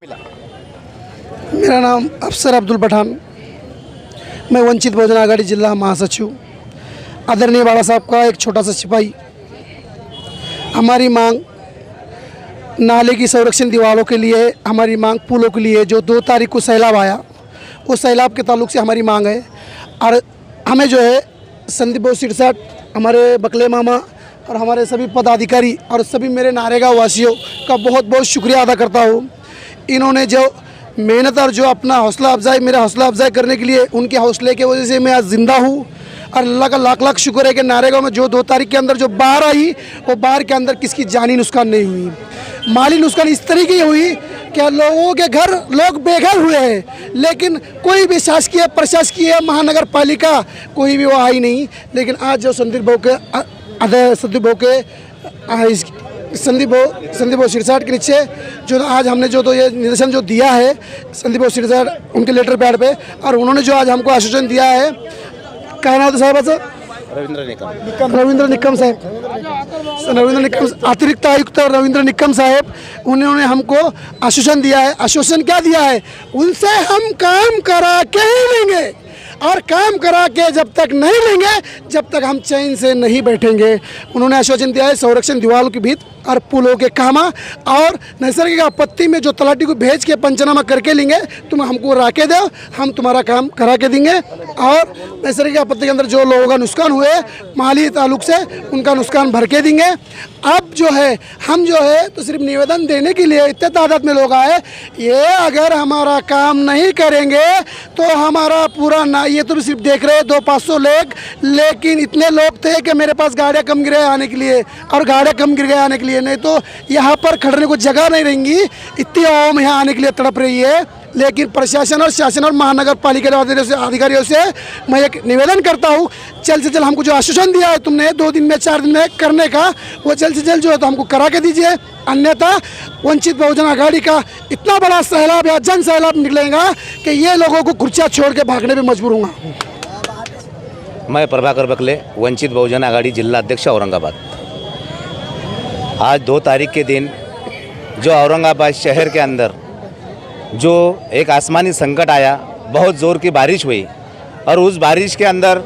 मेरा नाम अफसर अब्दुल पठान, मैं वंचित बहुजन आघाड़ी जिला महासचिव आदरणीय बाला साहब का एक छोटा सा सिपाही। हमारी मांग नाले की संरक्षण दीवारों के लिए, हमारी मांग पुलों के लिए। जो 2 तारीख को सैलाब आया, उस सैलाब के ताल्लुक से हमारी मांग है। और हमें जो है संदीप भाऊ सिरसाट, हमारे बकले मामा और हमारे सभी पदाधिकारी और सभी मेरे नारेगांव वासियों का बहुत बहुत शुक्रिया अदा करता हूँ। इन्होंने जो मेहनत और जो अपना हौसला अफजाई, मेरा हौसला अफजाई करने के लिए, उनके हौसले की वजह से मैं आज ज़िंदा हूँ। और अल्लाह का लाख लाख शुक्र है कि नारेगांव में जो 2 तारीख के अंदर जो बाढ़ आई, वो बाढ़ के अंदर किसकी जानी नुकसान नहीं हुई। माली नुकसान इस तरीके हुई कि लोगों के घर लोग बेघर हुए हैं, लेकिन कोई भी शासकीय प्रशासकीय महानगर पालिका कोई भी वो आई नहीं। लेकिन आज जो संदीप भाऊ सिरसाट के नीचे जो आज हमने जो ये निर्देशन जो दिया है संदीप भाऊ सिरसाट उनके लेटर पैड पे, और उन्होंने जो आज हमको आश्वासन दिया है, क्या नाम था साहब? रविंद्र निकम साहब, अतिरिक्त आयुक्त रविंद्र निकम साहब, उन्होंने हमको आश्वासन दिया है। आश्वासन क्या दिया है? उनसे हम काम करा के ही लेंगे, और काम करा के जब तक नहीं लेंगे, जब तक हम चैन से नहीं बैठेंगे। उन्होंने आश्वासन दिया है संरक्षण दीवारों की भीत और पुलों के कामा, और नैसर्गिक आपत्ति में जो तलाटी को भेज के पंचनामा करके लेंगे, तुम हमको राके दो, हम तुम्हारा काम करा के देंगे। और नैसर्गिक आपत्ति के अंदर जो लोगों का नुकसान हुए माली ताल्लुक से, उनका नुकसान भर के देंगे। अब जो है हम जो है तो सिर्फ निवेदन देने के लिए इतने तादाद में लोग आए। ये अगर हमारा काम नहीं करेंगे तो हमारा पूरा ना, ये तो सिर्फ देख रहे 200-500 लोग, लेकिन इतने लोग थे कि मेरे पास गाड़ियाँ कम गिर गए आने के लिए, और गाड़ियाँ कम गिर गए आने के लिए, नहीं तो यहाँ पर खड़ने को जगह नहीं रहेंगी। इतनी आवाम यहाँ आने के लिए तड़प रही है। लेकिन प्रशासन और शासन और महानगर पालिका के अधिकारियों से मैं एक निवेदन करता हूँ, जल्द से जल्द हमको जो आश्वासन दिया है तुमने 2 दिन में 4 दिन में करने का, वो जल्द से जल्द जो है तो हमको करा के दीजिए। अन्यथा वंचित बहुजन आघाड़ी का इतना बड़ा सैलाब या जन सैलाब निकलेगा कि ये लोगों को कुर्सियाँ छोड़ के भागने में मजबूर होगा। मैं प्रभाकर बकले, वंचित बहुजन आघाड़ी जिला अध्यक्ष औरंगाबाद। आज 2 तारीख के दिन जो औरंगाबाद शहर के अंदर जो एक आसमानी संकट आया, बहुत ज़ोर की बारिश हुई, और उस बारिश के अंदर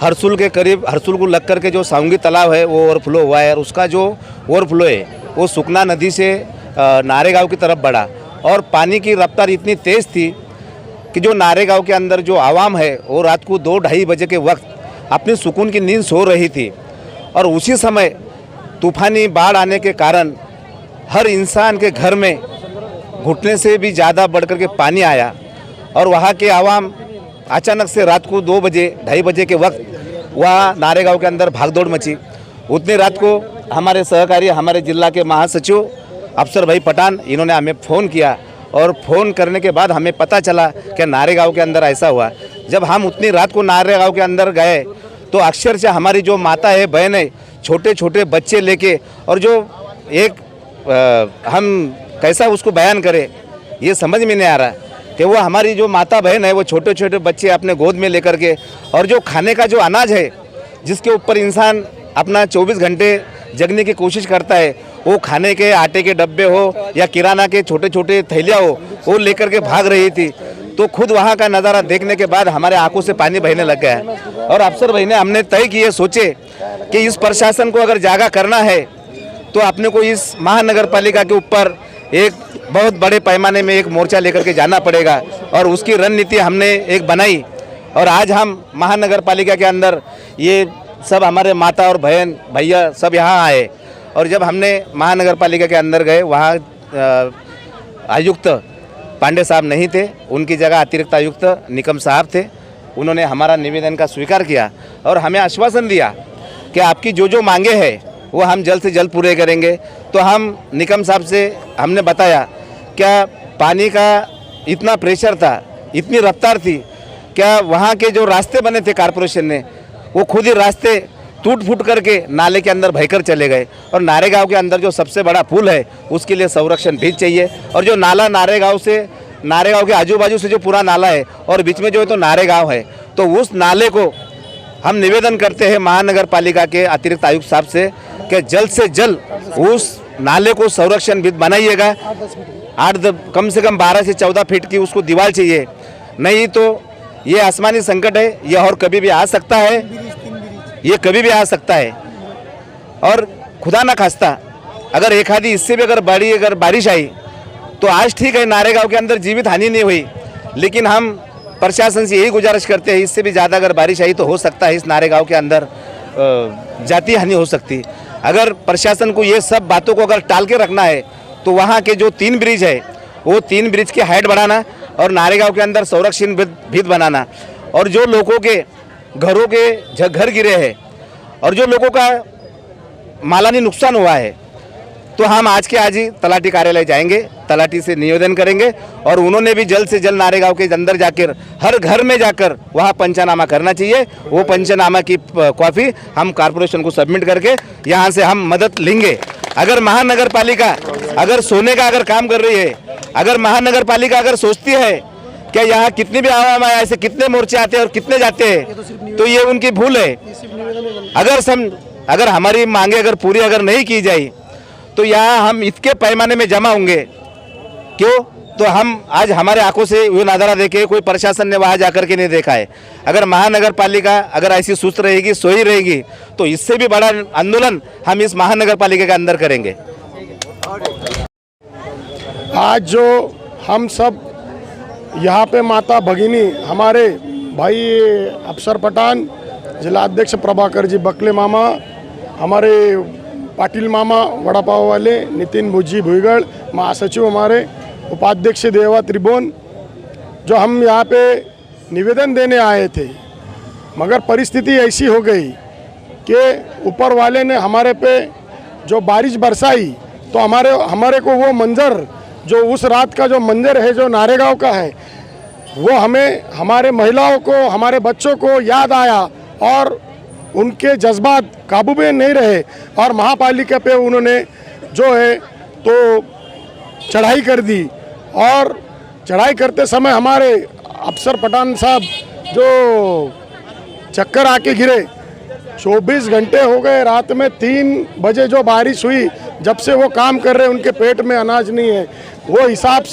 हरसुल के करीब, हरसुल को लग कर के जो साउंगी तालाब है वो ओवरफ्लो हुआ है, और उसका जो ओवरफ्लो है वो सुकना नदी से नारेगांव की तरफ बढ़ा। और पानी की रफ्तार इतनी तेज़ थी कि जो नारेगांव के अंदर जो आवाम है वो रात को 2-2:30 बजे के वक्त अपनी सुकून की नींद सो रही थी, और उसी समय तूफ़ानी बाढ़ आने के कारण हर इंसान के घर में घुटने से भी ज़्यादा बढ़ कर के पानी आया। और वहाँ के आवाम अचानक से रात को 2-2:30 बजे के वक्त वहाँ नारेगांव के अंदर भागदौड़ मची। उतनी रात को हमारे सहकारी, हमारे जिला के महासचिव अफसर भाई पठान, इन्होंने हमें फ़ोन किया, और फ़ोन करने के बाद हमें पता चला कि नारेगांव के अंदर ऐसा हुआ। जब हम उतनी रात को नारेगांव के अंदर गए तो अक्षरशः हमारी जो माता है, बहन है, छोटे छोटे बच्चे लेके, और जो एक हम कैसा उसको बयान करें ये समझ में नहीं आ रहा कि वो हमारी जो माता बहन है वो छोटे छोटे बच्चे अपने गोद में लेकर के, और जो खाने का जो अनाज है जिसके ऊपर इंसान अपना 24 घंटे जगने की कोशिश करता है, वो खाने के आटे के डब्बे हो या किराना के छोटे छोटे थैलियाँ हो, वो लेकर के भाग रही थी। तो खुद वहाँ का नज़ारा देखने के बाद हमारे आंखों से पानी बहने लग गया है। और अफसर भाई ने हमने तय किए, सोचे कि इस प्रशासन को अगर जागा करना है तो अपने को इस महानगर पालिका के ऊपर एक बहुत बड़े पैमाने में एक मोर्चा लेकर के जाना पड़ेगा, और उसकी रणनीति हमने एक बनाई। और आज हम महानगर पालिका के अंदर ये सब हमारे माता और बहन भैया सब यहाँ आए, और जब हमने महानगर पालिका के अंदर गए, वहाँ आयुक्त पांडे साहब नहीं थे, उनकी जगह अतिरिक्त आयुक्त निकम साहब थे। उन्होंने हमारा निवेदन का स्वीकार किया और हमें आश्वासन दिया कि आपकी जो जो मांगे हैं वो हम जल्द से जल्द पूरे करेंगे। तो हम निकम साहब से हमने बताया क्या पानी का इतना प्रेशर था, इतनी रफ्तार थी, क्या वहाँ के जो रास्ते बने थे कारपोरेशन ने, वो खुद ही रास्ते टूट फूट करके नाले के अंदर बहकर चले गए। और नारेगांव के अंदर जो सबसे बड़ा पुल है उसके लिए संरक्षण भी चाहिए, और जो नाला नारेगांव के आजू बाजू से जो पूरा नाला है और बीच में जो है तो नारेगांव है, तो उस नाले को हम निवेदन करते हैं महानगर पालिका के अतिरिक्त आयुक्त साहब से कि जल्द से जल्द उस नाले को संरक्षण भी बनाइएगा। कम से कम 12 से 14 फीट की उसको दीवार चाहिए, नहीं तो ये आसमानी संकट है, ये और कभी भी आ सकता है, ये कभी भी आ सकता है। और खुदा ना खास्ता अगर एक आधी इससे भी अगर बारिश आई तो आज ठीक है, नारेगांव के अंदर जीवित हानि नहीं हुई, लेकिन हम प्रशासन से यही गुजारिश करते हैं, इससे भी ज़्यादा अगर बारिश आई तो हो सकता है इस नारेगांव के अंदर जाती हानि हो सकती। अगर प्रशासन को ये सब बातों को अगर टाल के रखना है तो वहाँ के जो 3 ब्रिज है वो 3 ब्रिज की हाइट बढ़ाना और नारेगांव के अंदर संरक्षण भित बनाना, और जो लोगों के घरों के घर गिरे हैं और जो लोगों का मालानी नुकसान हुआ है, तो हम आज के आज ही तलाटी कार्यालय जाएंगे, तलाटी से निवेदन करेंगे और उन्होंने भी जल्द से जल्द नारेगांव के अंदर जाकर हर घर में जाकर वहाँ पंचनामा करना चाहिए। वो पंचनामा की कॉपी हम कॉर्पोरेशन को सबमिट करके यहाँ से हम मदद लेंगे। अगर महानगर पालिका अगर सोने का अगर काम कर रही है, अगर महानगर पालिका अगर सोचती है कि यहाँ कितनी भी आवाम है, ऐसे कितने मोर्चे आते हैं और कितने जाते हैं, तो ये उनकी भूल है। अगर हमारी मांगे अगर पूरी अगर नहीं की जाए तो यहाँ हम इतने पैमाने में जमा होंगे, क्यों? तो हम आज हमारे आंखों से वो नज़ारा देखे, कोई प्रशासन ने वहाँ जाकर के नहीं देखा है। अगर महानगर पालिका अगर ऐसी सुस्त रहेगी, सोई रहेगी, तो इससे भी बड़ा आंदोलन हम इस महानगर पालिका के अंदर करेंगे। आज जो हम सब यहाँ पे माता भगिनी हमारे भाई अफसर पठान, जिलाध्यक्ष प्रभाकर जी बकले मामा, हमारे पाटिल मामा वड़ा पाव वाले, नितिन भुज्जी भुईगढ़, महासचिव हमारे, उपाध्यक्ष देवा त्रिभुवन, जो हम यहाँ पे निवेदन देने आए थे, मगर परिस्थिति ऐसी हो गई कि ऊपर वाले ने हमारे पे जो बारिश बरसाई, तो हमारे को वो मंजर, जो उस रात का जो मंजर है जो नारेगांव का है, वो हमें, हमारे महिलाओं को, हमारे बच्चों को याद आया और उनके जज्बात काबू में नहीं रहे और महापालिका पे उन्होंने जो है तो चढ़ाई कर दी। और चढ़ाई करते समय हमारे अफसर पठान साहब जो चक्कर आके गिरे, 24 घंटे हो गए, रात में 3 बजे जो बारिश हुई, जब से वो काम कर रहे, उनके पेट में अनाज नहीं है। वो हिसाब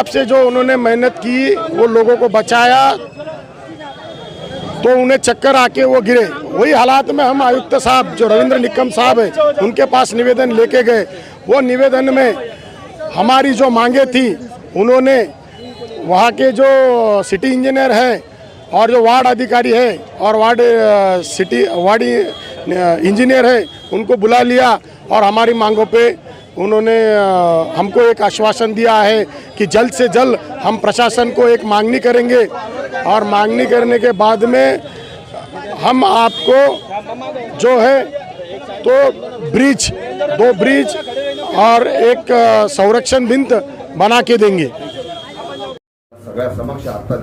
से जो उन्होंने मेहनत की, वो लोगों को बचाया, तो उन्हें चक्कर आके वो गिरे। वही हालात में हम आयुक्त साहब जो रविंद्र निकम साहब है, उनके पास निवेदन लेके गए। वो निवेदन में हमारी जो मांगे थी, उन्होंने वहाँ के जो सिटी इंजीनियर है और जो वार्ड अधिकारी है और वार्ड इंजीनियर है, उनको बुला लिया और हमारी मांगों पे उन्होंने हमको एक आश्वासन दिया है कि जल्द से जल्द हम प्रशासन को एक मांगनी करेंगे और मांगनी करने के बाद में हम आपको जो है तो 2 ब्रिज और एक संरक्षण भिंत बना के देंगे। सगळ्या समक्ष आता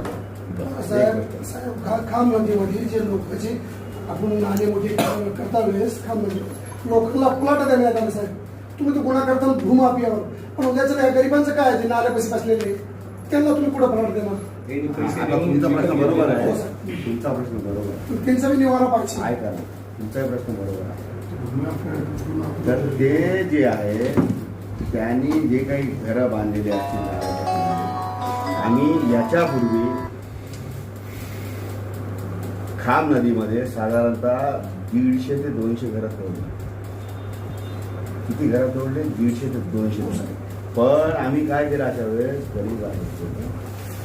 खाम नदीमध्ये जे लोक जे आपण नाले मोठे करता वेळेस खाम नदी लोकांना पुलाटा देण्यात आला साहेब, तुम्ही तो गुन्हा करता भूमाफियावर, पण उद्याचं काय गरिबांचं काय आहे, ते नाल्यापाशी बसलेले त्यांना तुम्ही पुढे पलाट देणार? तुमचा प्रश्न बरोबर आहे, तुमचा प्रश्न बरोबर आहे, त्यांचा बी निवारा पाहिजे. ऐका ना, तुमचाही प्रश्न बरोबर आहे. तर ते जे आहे त्यांनी जे काही घरं बांधलेली असतील, आम्ही याच्यापूर्वी खाम नदीमध्ये साधारणतः 150 ते 200 घरं तोडली. किती घरं तोडले? 150 ते 200. पण आम्ही काय केलं, अशा वेळेस गरीब आहेत,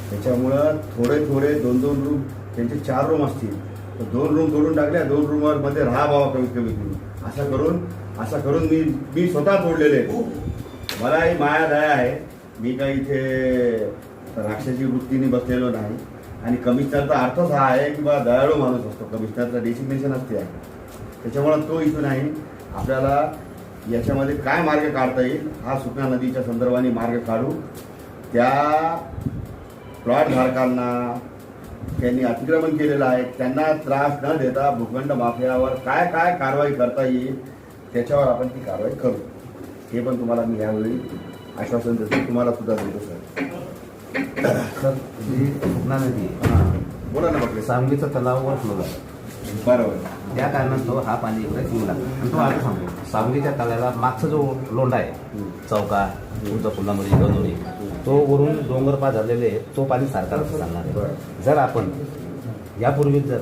त्याच्यामुळं थोडे 2-2 रूम, त्यांचे 4 रूम असतील तर 2 रूम तोडून टाकल्या, 2 रूममध्ये राहा बाबा कमीत कमी तुम्ही, असा करून मी स्वतः तोडलेले. मलाही माया दया आहे, मी काही इथे राक्षसी वृत्तीने बसलेलो नाही. आणि कमिशनरचा अर्थच हा आहे की बा दयाळू माणूस असतो, कमिशनरचं डेसिग्नेशन असते आहे, त्याच्यामुळं तो इश्यू नाही. आपल्याला याच्यामध्ये काय मार्ग काढता येईल, हा सुकन्या नदीच्या संदर्भाने मार्ग काढू. त्या प्लॉट धारकांना त्यांनी अतिक्रमण केलेलं आहे, त्यांना त्रास न देता भूखंड माफियावर काय कारवाई करता येईल त्याच्यावर आपण ती कारवाई करू. हे पण तुम्हाला मी यावेळी आश्वासन देतो, तुम्हाला सुद्धा देतो सर. सर, जी सुकना नदी बोला ना, म्हटलं सांगलीचा तलाव ओव्हरफ्लो झाला. बरोबर. त्या कारणास्तव हा पाणी इकडे येऊ लागला. आणि तो आता सांगतो सावंगीच्या तळ्याला मागचा जो लोंढा आहे चौका तुमचा पुलामध्ये गणोरी तो वरून डोंगर पार झालेले तो पाणी सारखा चालणार आहे. जर आपण यापूर्वीच जर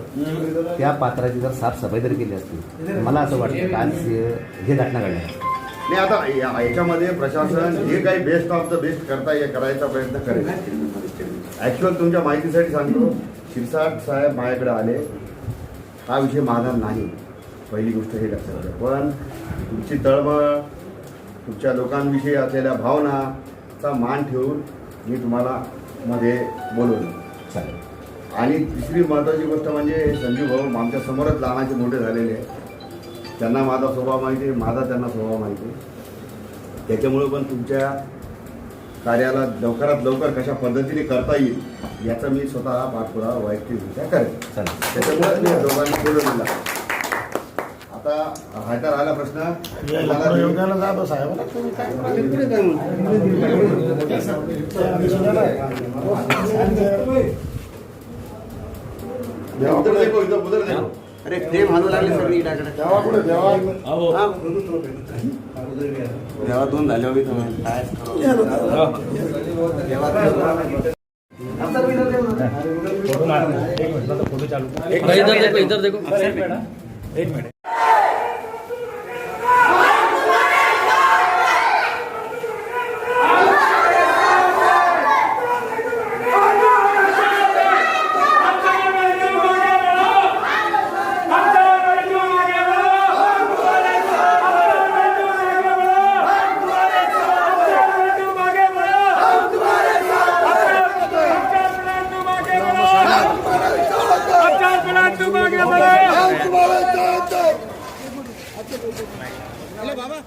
त्या पात्राची जर साफसफाई जर केली असती तर मला असं वाटतं की आज हे घटना घडल्या. नाही आता याच्यामध्ये प्रशासन जे काही बेस्ट ऑफ द बेस्ट करायचा प्रयत्न करेल. ॲक्च्युअल तुमच्या माहितीसाठी सांगतो, शिरसाट साहेब माझ्याकडे आले, हा विषय माझा नाही, पहिली गोष्ट हे लक्षात घ्या. पण तुमची तळमळ, तुमच्या लोकांविषयी असलेल्या भावनाचा मान ठेवून मी तुम्हाला मध्ये बोलवलं. चालेल. आणि तिसरी महत्त्वाची गोष्ट म्हणजे संजू भाऊ आमच्या समोरच लहानाचे मोठे झालेले आहे. त्यांना माझा स्वभाव माहिती आहे, माझा त्यांना स्वभाव माहिती आहे. त्याच्यामुळे पण तुमच्या कार्याला लवकरात लवकर कशा पद्धतीने करता येईल याचा मी स्वतः पाठपुरावा वैयक्तिकरित्या करेन. चालेल. त्याच्यामुळे मी दोघांनी बोलवलेला. आता हायता राहिला प्रश्न योग्याला जातो साहेब उधर देखो, उधर देखो. अरे प्रेम हाणू लागले सगळी इटाकडे. देवा कुठे देवा देवा दोन झाले होते तुम्ही काय इधर देखो एक मिनट हेलो बाबा.